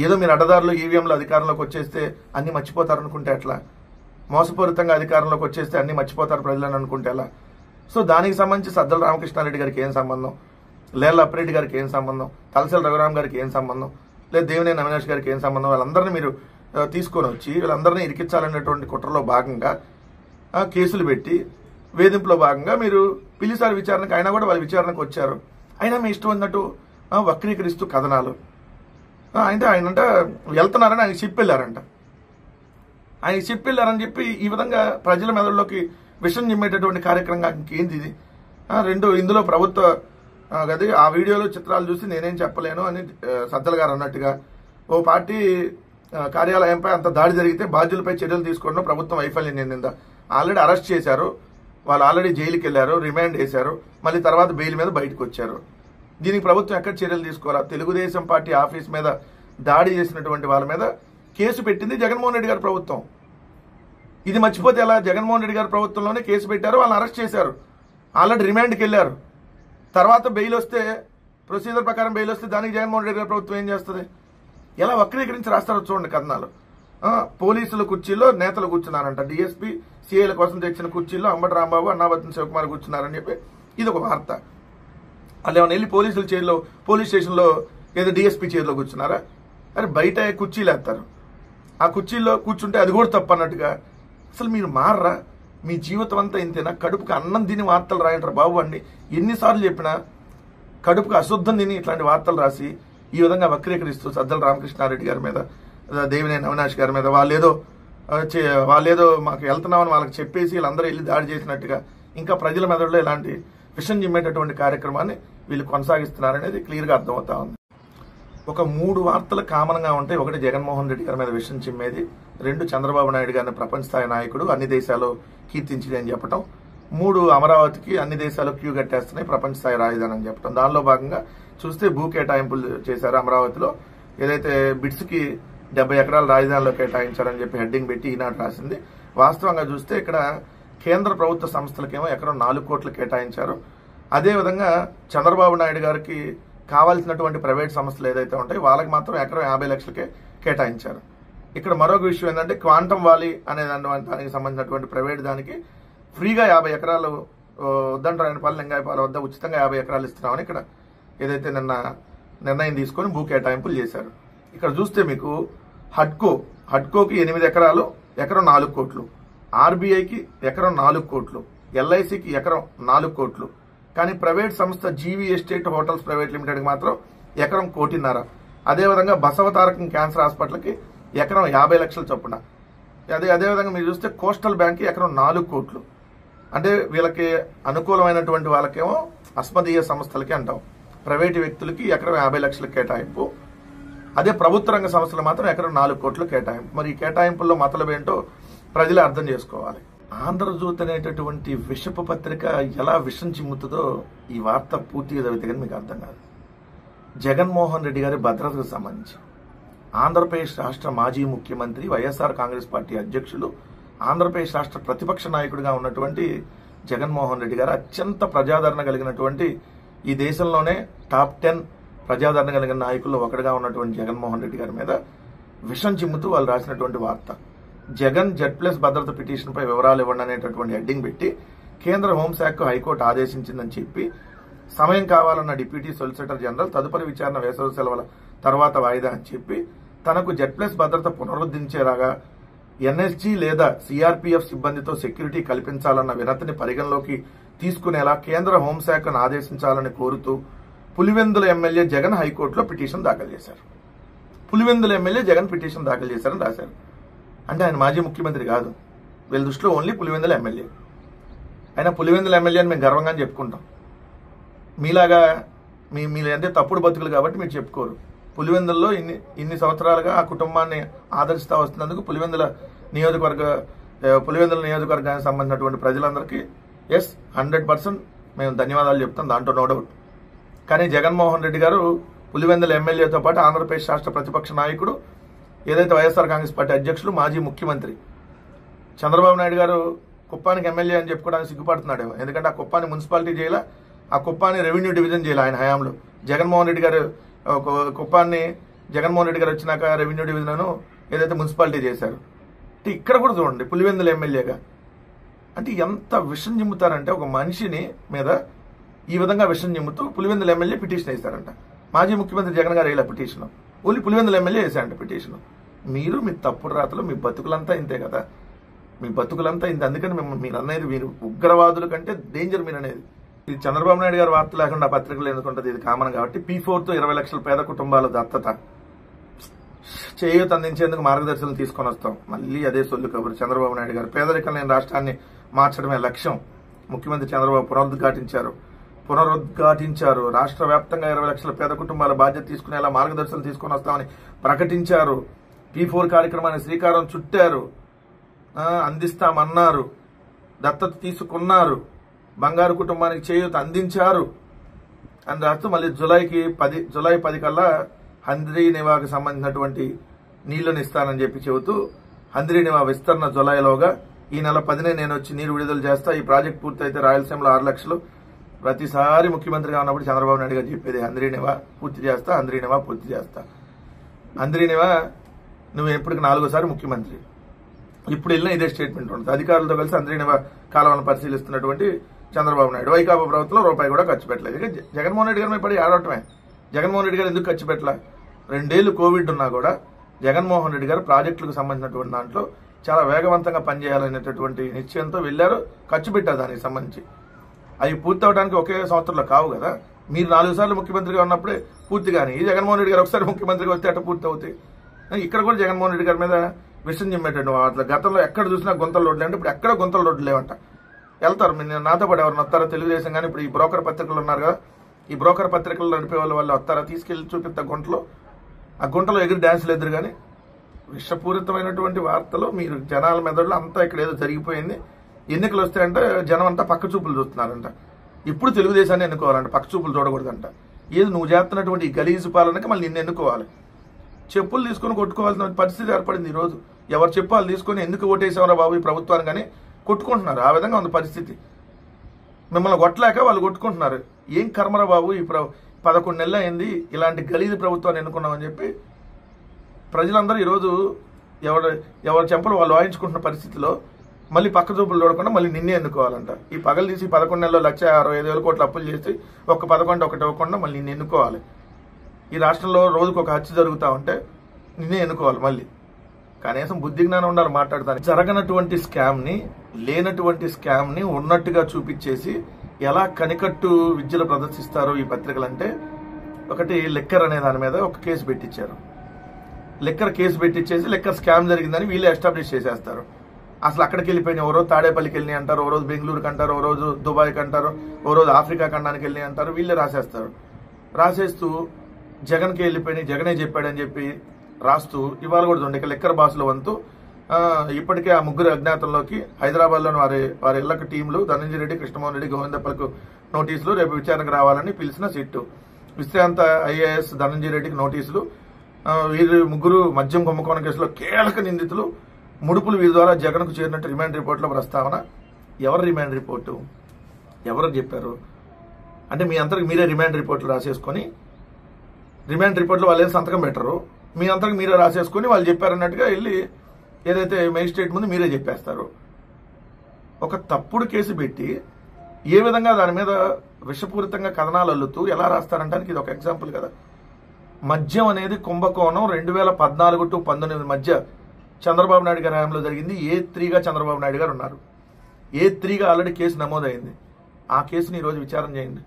ఏదో మీరు అడ్డదారులు ఈవీఎంలు అధికారంలోకి వచ్చేస్తే అన్ని మర్చిపోతారు అనుకుంటే ఎట్లా? మోసపూరితంగా అధికారంలోకి వచ్చేస్తే అన్ని మర్చిపోతారు ప్రజలని అనుకుంటే ఎలా? సో దానికి సంబంధించి సజ్జల రామకృష్ణారెడ్డి గారికి ఏం సంబంధం, లేళ్ల అప్పిరెడ్డి గారికి ఏం సంబంధం, తలసాని రఘురామ్ గారికి ఏం సంబంధం, లేదా దేవినేని అవినాష్ గారికి ఏం సంబంధం? వాళ్ళందరినీ మీరు తీసుకొని వచ్చి వీళ్ళందరినీ ఇరికించాలనేటువంటి కుట్రలో భాగంగా కేసులు పెట్టి వేధింపులో భాగంగా మీరు పిలిచారు విచారణకు. అయినా కూడా వాళ్ళు విచారణకు వచ్చారు. అయినా మీ ఇష్టం అన్నట్టు వక్రీకరిస్తూ కథనాలు. అయితే ఆయనంట వెళ్తున్నారని ఆయన చెప్పెళ్ళారంట. ఆయన చెప్పెళ్ళారని చెప్పి ఈ విధంగా ప్రజల మెదడులోకి విషం చిమ్మేటటువంటి కార్యక్రమం ఇంకేంది ఇది? ఇందులో ప్రభుత్వ గది ఆ వీడియోలో చిత్రాలు చూసి నేనేం చెప్పలేను అని సజ్జల గారు అన్నట్టుగా, ఓ పార్టీ కార్యాలయంపై అంత దాడి జరిగితే బాధ్యులపై చర్యలు తీసుకోవడం ప్రభుత్వం వైఫల్యం చెందిందా? ఆల్రెడీ అరెస్ట్ చేశారు, వాళ్ళు ఆల్రెడీ జైలుకి వెళ్లారు, రిమాండ్ చేశారు, మళ్ళీ తర్వాత బెయిల్ మీద బయటకు వచ్చారు. దీనికి ప్రభుత్వం ఎక్కడ చర్యలు తీసుకోవాలా? తెలుగుదేశం పార్టీ ఆఫీస్ మీద దాడి చేసినటువంటి వాళ్ళ మీద కేసు పెట్టింది జగన్మోహన్ రెడ్డి గారి ప్రభుత్వం. ఇది మర్చిపోతే ఎలా? జగన్మోహన్ రెడ్డి గారి ప్రభుత్వంలోనే కేసు పెట్టారు, వాళ్ళని అరెస్ట్ చేశారు, ఆల్రెడీ రిమాండ్కి వెళ్లారు. తర్వాత బెయిల్ వస్తే, ప్రొసీజర్ ప్రకారం బెయిల్ వస్తే దానికి జగన్మోహన్ రెడ్డి గారి ప్రభుత్వం ఏం చేస్తుంది? ఎలా వక్రీకరించి రాస్తారో చూడండి కథనాలు. పోలీసుల కుర్చీలో నేతలు కూర్చున్నారంట, డిఎస్పీ సిఐల కోసం తెచ్చిన కుర్చీల్లో అంబటి రాంబాబు, అన్నాబత్తిన శివకుమార్ కూర్చున్నారని చెప్పి ఇది ఒక వార్త. వాళ్ళు ఏమైనా వెళ్ళి పోలీసుల చైర్లో, పోలీస్ స్టేషన్లో ఏదో డిఎస్పీ చైర్లో కూర్చున్నారా? అరే బయట కుర్చీలు వేస్తారు, ఆ కుర్చీల్లో కూర్చుంటే అది కూడా తప్పు అన్నట్టుగా. అసలు మీరు మారరా? మీ జీవితం అంతా ఇంతేనా? కడుపుకి అన్నం తిని వార్తలు రాయంటారు బాబు అండి. ఎన్నిసార్లు చెప్పినా కడుపుకి అశుద్ధం తిని ఇట్లాంటి వార్తలు రాసి ఈ విధంగా వక్రీకరిస్తూ సజ్జల రామకృష్ణారెడ్డి గారి మీద, దేవినేని అవినాష్ గారి మీద వాళ్ళేదో మాకు వెళ్తున్నామని వాళ్ళకి చెప్పేసి వీళ్ళందరూ వెళ్ళి దాడి చేసినట్టుగా ఇంకా ప్రజల మెదడులో ఇలాంటి విషం చిమ్మేటటువంటి కార్యక్రమాన్ని వీళ్ళు కొనసాగిస్తున్నారనేది క్లియర్గా అర్థమవుతా ఉంది. ఒక 3 వార్తలు కామన్గా ఉంటాయి. ఒకటి జగన్మోహన్ రెడ్డి గారి మీద విషం చిమ్మేది, 2 చంద్రబాబు నాయుడు గారిని ప్రపంచ స్థాయి నాయకుడు అన్ని దేశాలు కీర్తించింది అని చెప్పటం, 3 అమరావతికి అన్ని దేశాలు క్యూ కట్టేస్తున్నాయి ప్రపంచ స్థాయి రాజధాని అని చెప్పటం. దానిలో భాగంగా చూస్తే భూ కేటాయింపులు చేశారు అమరావతిలో. ఏదైతే బిట్స్కి 70 ఎకరాల రాజధానిలో కేటాయించారని చెప్పి హెడ్డింగ్ పెట్టి ఈనాడు రాసింది. వాస్తవంగా చూస్తే ఇక్కడ కేంద్ర ప్రభుత్వ సంస్థలకేమో ఎకరం 4 కోట్లు కేటాయించారు. అదేవిధంగా చంద్రబాబు నాయుడు గారికి కావాల్సినటువంటి ప్రైవేట్ సంస్థలు ఏదైతే ఉంటాయో వాళ్ళకి మాత్రం ఎకరం 50 లక్షలకే కేటాయించారు. ఇక్కడ మరొక విషయం ఏంటంటే క్వాంటమ్ వాలీ అనే దానికి సంబంధించినటువంటి ప్రైవేట్ దానికి ఫ్రీగా 50 ఎకరాలు ఉద్దండరాయనపాలెం లింగాయపాలెం వద్ద ఉచితంగా 50 ఎకరాలు ఇస్తున్నామని ఇక్కడ ఏదైతే నిన్న నిర్ణయం తీసుకొని భూ కేటాయింపులు చేశారు. ఇక్కడ చూస్తే మీకు హడ్కోకి 8 ఎకరాలు ఎకరం 4 కోట్లు, ఆర్బీఐకి ఎకరం 4 కోట్లు, ఎల్ఐసికి ఎకరం 4 కోట్లు. కానీ ప్రైవేట్ సంస్థ జీవీ ఎస్టేట్ హోటల్స్ ప్రైవేట్ లిమిటెడ్కి మాత్రం ఎకరం 1.5 కోటి. అదేవిధంగా బసవతారకం క్యాన్సర్ హాస్పిటల్కి ఎకరం 50 లక్షల చొప్పున. అదేవిధంగా మీరు చూస్తే కోస్టల్ బ్యాంక్కి ఎకరం 4 కోట్లు. అంటే వీళ్ళకి అనుకూలమైనటువంటి వాళ్ళకేమో అస్మదీయ సంస్థలకి అంటాం, ప్రైవేటు వ్యక్తులకి ఎకరం 50 లక్షల కేటాయింపు. అదే ప్రభుత్వ రంగ సంస్థలు మాత్రం ఎకరం 4 కోట్లు కేటాయింపు. మరి ఈ కేటాయింపుల్లో మతలబ్ ఏంటో ప్రజలు అర్థం చేసుకోవాలి. ఆంధ్రజ్యోతి అనేటటువంటి విషపు పత్రిక ఎలా విషం చిమ్ముతుందో ఈ వార్త పూర్తిగా చదివితే కానీ మీకు అర్థం కాదు. జగన్మోహన్ రెడ్డి గారి భద్రతకు సంబంధించి ఆంధ్రప్రదేశ్ రాష్ట్ర మాజీ ముఖ్యమంత్రి, వైఎస్ఆర్ కాంగ్రెస్ పార్టీ అధ్యక్షులు, ఆంధ్రప్రదేశ్ రాష్ట్ర ప్రతిపక్ష నాయకుడిగా ఉన్నటువంటి జగన్మోహన్ రెడ్డి గారు అత్యంత ప్రజాదరణ కలిగినటువంటి, ఈ దేశంలోనే టాప్ 10 ప్రజాదరణ కలిగిన నాయకుల్లో ఒకటిగా ఉన్నటువంటి జగన్మోహన్ రెడ్డి గారి మీద విషం చిమ్ముతూ వాళ్ళు రాసినటువంటి వార్త. జగన్ Z+ భద్రత పిటిషన్పై వివరాలు ఇవ్వండి అనేటటువంటి హెడ్డింగ్ పెట్టి కేంద్ర హోంశాఖకు హైకోర్టు ఆదేశించిందని చెప్పి సమయం కావాలన్న డిప్యూటీ సొలిసిటర్ జనరల్ తదుపరి విచారణ వేసవి సెలవుల తర్వాత వాయిదా అని చెప్పి తనకు Z+ భద్రత పునరుద్ధరించేలాగా ఎన్ఎస్జీ లేదా సిఆర్పీఎఫ్ సిబ్బందితో సెక్యూరిటీ కల్పించాలన్న వినతిని పరిగణలోకి తీసుకునేలా కేంద్ర హోంశాఖను ఆదేశించాలని కోరుతూ పులివెందుల ఎమ్మెల్యే జగన్ హైకోర్టులో పిటిషన్ దాఖలు చేశారు. పులివెందుల ఎమ్మెల్యే జగన్ పిటిషన్ దాఖలు చేశారని రాశారు. అంటే ఆయన మాజీ ముఖ్యమంత్రి కాదు, వీళ్ళ దృష్టిలో ఓన్లీ పులివెందుల ఎమ్మెల్యే. అయినా పులివెందుల ఎమ్మెల్యే అని మేము గర్వంగా చెప్పుకుంటాం. మీలాగా మీరు అంటే తప్పుడు బతుకులు కాబట్టి మీరు చెప్పుకోరు. పులివెందుల్లో ఇన్ని సంవత్సరాలుగా ఆ కుటుంబాన్ని ఆదరిస్తూ వస్తున్నందుకు పులివెందుల నియోజకవర్గానికి సంబంధించినటువంటి ప్రజలందరికీ 100% మేము ధన్యవాదాలు చెప్తాం, దాంట్లో నో డౌట్. కానీ జగన్మోహన్ రెడ్డి గారు పులివెందుల ఎమ్మెల్యేతో పాటు ఆంధ్రప్రదేశ్ రాష్ట్ర ప్రతిపక్ష నాయకుడు, ఏదైతే వైఎస్ఆర్ కాంగ్రెస్ పార్టీ అధ్యక్షులు, మాజీ ముఖ్యమంత్రి చంద్రబాబు నాయుడు గారు కుప్పానికి ఎమ్మెల్యే అని చెప్పుకోవడానికి సిగ్గుపడుతున్నాడు. ఎందుకంటే ఆ కుప్పాన్ని మున్సిపాలిటీ చేయాల, ఆ కుప్పాన్ని రెవెన్యూ డివిజన్ చేయాలి ఆయన హయాంలో. జగన్మోహన్ రెడ్డి గారు కుప్పాన్ని జగన్మోహన్ రెడ్డి గారు వచ్చినాక రెవెన్యూ డివిజన్ ఏదైతే మున్సిపాలిటీ చేశారు. అంటే ఇక్కడ కూడా చూడండి పులివెందుల ఎమ్మెల్యేగా అంటే ఎంత విషం చిమ్ముతారంటే ఒక మనిషిని మీద ఈ విధంగా విషం చిమ్ముతూ పులివెందుల ఎమ్మెల్యే పిటిషన్ వేస్తారంట. మాజీ ముఖ్యమంత్రి జగన్ గారు వేయాల పిటిషన్, ఓన్లీ పులివెందుల ఎమ్మెల్యే వేసారంట పిటిషన్. మీరు మీ తప్పుడు రాతలు మీ బతుకులంతా ఇంతే కదా, మీ బతుకులంతా ఇంత. అందుకని మీరు అనేది మీరు ఉగ్రవాదుల కంటే డేంజర్ మీరు అనేది. ఇది చంద్రబాబు నాయుడు గారు వార్త లేకుండా పత్రికలు ఎందుకుంటుంది, ఇది కామన్ కాబట్టి. P4తో 20 లక్షల పేద కుటుంబాల దత్తత, చేయూత అందించేందుకు మార్గదర్శనం తీసుకొని వస్తాం. మళ్ళీ అదే సొల్లు కబురు చంద్రబాబు నాయుడు గారు. పేదరికం లేని రాష్ట్రాన్ని మార్చడమే లక్ష్యం. ముఖ్యమంత్రి చంద్రబాబు పునరుద్ఘాటించారు. రాష్ట్ర వ్యాప్తంగా 20 లక్షల పేద కుటుంబాల బాధ్యత తీసుకునేలా మార్గదర్శనం తీసుకొని వస్తామని ప్రకటించారు. P4 కార్యక్రమాన్ని శ్రీకారం చుట్టారు. అందిస్తామన్నారు, దత్తత తీసుకున్నారు, బంగారు కుటుంబానికి చేయూత అందించారు అని రాస్తూ మళ్ళీ జూలై 10 కల్లా హంద్రీనివాకు సంబంధించినటువంటి నీళ్లను ఇస్తానని చెప్పి చెబుతూ హంద్రీనివా విస్తరణ జూలైలోగా ఈ నెల 10నే నేను వచ్చి నీరు విడుదల చేస్తా. ఈ ప్రాజెక్ట్ పూర్తయితే రాయలసీమలో 6 లక్షలు. ప్రతిసారి ముఖ్యమంత్రిగా ఉన్నప్పుడు చంద్రబాబు నాయుడు గారు చెప్పేది హంద్రీనివా పూర్తి చేస్తా, హంద్రీనివా పూర్తి చేస్తా. హంద్రీనివా నువ్వు ఎప్పటికి 4వ సారి ముఖ్యమంత్రి. ఇప్పుడు వెళ్ళినా ఇదే స్టేట్మెంట్ ఉంటుంది. అధికారులతో కలిసి హంద్రీనివా కాలువలను పరిశీలిస్తున్నటువంటి చంద్రబాబు నాయుడు వైకాపా ప్రభుత్వంలో రూపాయి కూడా ఖర్చు పెట్టలేదు. ఇక జగన్మోహన్ రెడ్డి గారి మీద పడి ఆడటమే. జగన్మోహన్ రెడ్డి గారు ఎందుకు ఖర్చు పెట్టలే? 2 ఏళ్లు కోవిడ్ ఉన్నా కూడా జగన్మోహన్ రెడ్డి గారు ప్రాజెక్టులకు సంబంధించినటువంటి దాంట్లో చాలా వేగవంతంగా పనిచేయాలనేటటువంటి నిశ్చయంతో వెళ్లారు, ఖర్చు పెట్టారు. దానికి సంబంధించి అవి పూర్తి అవడానికి ఒకే సంవత్సరంలో కావు కదా. మీరు 4 సార్లు ముఖ్యమంత్రిగా ఉన్నప్పుడే పూర్తి కానీ ఈ జగన్మోహన్ రెడ్డి గారు ఒకసారి ముఖ్యమంత్రిగా వస్తే అట్ట పూర్తి అవుతాయి. ఇక్కడ కూడా జగన్మోహన్ రెడ్డి గారి మీద విషయం చిమ్మేటట్టు అట్లా గతంలో ఎక్కడ చూసినా గుంతల రోడ్లు అంటే ఇప్పుడు ఎక్కడ గుంతల రోడ్లు లేవంట. వెళ్తారు మీరు నాతో పాటు ఎవరిని వస్తారో తెలుగుదేశం కానీ ఇప్పుడు ఈ బ్రోకర్ పత్రికలు ఉన్నారు కదా, ఈ బ్రోకర్ పత్రికలు నడిపే వాళ్ళు వస్తారా తీసుకెళ్లి చూపిస్తా గుంటలో, ఆ గుంటలో ఎగిరి డ్యాన్సులు ఎదురు కానీ విషపూరితమైనటువంటి వార్తలు మీరు జనాల మెదడులో అంతా ఇక్కడ ఏదో జరిగిపోయింది. ఎన్నికలు వస్తాయంటే జనం అంతా పక్క చూపులు చూస్తున్నారంట. ఇప్పుడు తెలుగుదేశాన్ని ఎన్నుకోవాలంట, పక్క చూపులు చూడకూడదంట. ఏది నువ్వు చేస్తున్నటువంటి ఈ గలీజు పాలనకి మళ్ళీ నిన్ను ఎన్నుకోవాలి. చెప్పులు తీసుకొని కొట్టుకోవాల్సిన పరిస్థితి ఏర్పడింది. ఈరోజు ఎవరు చెప్పాలి తీసుకొని ఎందుకు ఓటేసామరా బాబు ఈ ప్రభుత్వాన్ని కానీ కొట్టుకుంటున్నారు. ఆ విధంగా ఉంది పరిస్థితి. మిమ్మల్ని కొట్టలేక వాళ్ళు కొట్టుకుంటున్నారు. ఏం కర్మరా బాబు ఈ 11 నెలలు అయింది ఇలాంటి గలీజు ప్రభుత్వాన్ని ఎన్నుకున్నామని చెప్పి ప్రజలందరూ ఈరోజు ఎవరి చెంపలు వాళ్ళు వాయించుకుంటున్న పరిస్థితిలో మళ్ళీ పక్క చూపులు చూడకుండా మళ్ళీ నిన్నే ఎన్నుకోవాలంట. ఈ పగలు తీసి 11 నెలల్లో 1,65,000 కోట్ల అప్పులు చేసి ఒక్క 11 ఒకటి ఇవ్వకుండా మళ్ళీ నిన్ను ఎన్నుకోవాలి. ఈ రాష్ట్రంలో రోజుకు ఒక హత్య జరుగుతూ ఉంటే నిన్నే ఎన్నుకోవాలి. మళ్ళీ కనీసం బుద్ధి జ్ఞానం ఉండాలి మాట్లాడతాను. జరగనటువంటి స్కామ్ని, లేనటువంటి స్కామ్ని ఉన్నట్టుగా చూపించేసి ఎలా కనికట్టు విద్యలు ప్రదర్శిస్తారో ఈ పత్రికలంటే, ఒకటి లిక్కర్ అనే దాని మీద ఒక కేసు పెట్టించారు. లిక్కర్ కేసు పెట్టించేసి లిక్కర్ స్కామ్ జరిగిందని వీళ్ళే ఎస్టాబ్లిష్ చేసేస్తారు. అసలు అక్కడికి వెళ్ళిపోయినాయి. ఓ రోజు తాడేపల్లికి వెళ్ళి అంటారు, ఓ రోజు బెంగళూరుకి అంటారు, ఓ రోజు దుబాయ్కి అంటారు, ఓ రోజు ఆఫ్రికా ఖండానికి వెళ్ళి అంటారు. వీళ్ళే రాసేస్తారు. రాసేస్తూ జగన్కి వెళ్ళిపోయినాయి, జగనే చెప్పాడని చెప్పి రాస్తూ ఇవాళ కూడా చూడండి. ఇక లిక్కర్ బాసుల వంతు ఇప్పటికే ఆ 3 అజ్ఞాతంలోకి హైదరాబాద్లోని వారి ఇళ్లకు టీంలు ధనంజయ రెడ్డి, కృష్ణమోహన్ రెడ్డి, గోవిందప్పలకు నోటీసులు, రేపు విచారణకు రావాలని పిలిచిన సిట్టు. విశ్రాంత IAS ధనంజయ రెడ్డికి నోటీసులు. వీరు 3 మద్యం కుంభకోణం కేసులో కీలక నిందితులు. ముడుపులు వీరి ద్వారా జగన్కు చేరినట్టు రిమాండ్ రిపోర్టులో ప్రస్తావన. ఎవరు రిమాండ్ రిపోర్టు? ఎవరు చెప్పారు? అంటే మీ అంతకు మీరే రిమాండ్ రిపోర్టులు రాసేసుకొని, రిమాండ్ రిపోర్టులో వాళ్ళు ఏం సంతకం పెట్టరు, మీ అంతకు మీరే రాసేసుకొని వాళ్ళు చెప్పారన్నట్టుగా వెళ్ళి ఏదైతే మేజిస్ట్రేట్ ముందు మీరే చెప్పేస్తారు. ఒక తప్పుడు కేసు పెట్టి ఏ విధంగా దాని మీద విషపూరితంగా కథనాలు అల్లుతూ ఎలా రాస్తారంటానికి ఇది ఒక ఎగ్జాంపుల్ కదా. మద్యం అనేది కుంభకోణం 2014 to 19 మధ్య చంద్రబాబు నాయుడు గారి హయాంలో జరిగింది. A3గా చంద్రబాబు నాయుడు గారు ఉన్నారు. A3గా ఆల్రెడీ కేసు నమోదైంది. ఆ కేసుని ఈరోజు విచారణ చేయండి.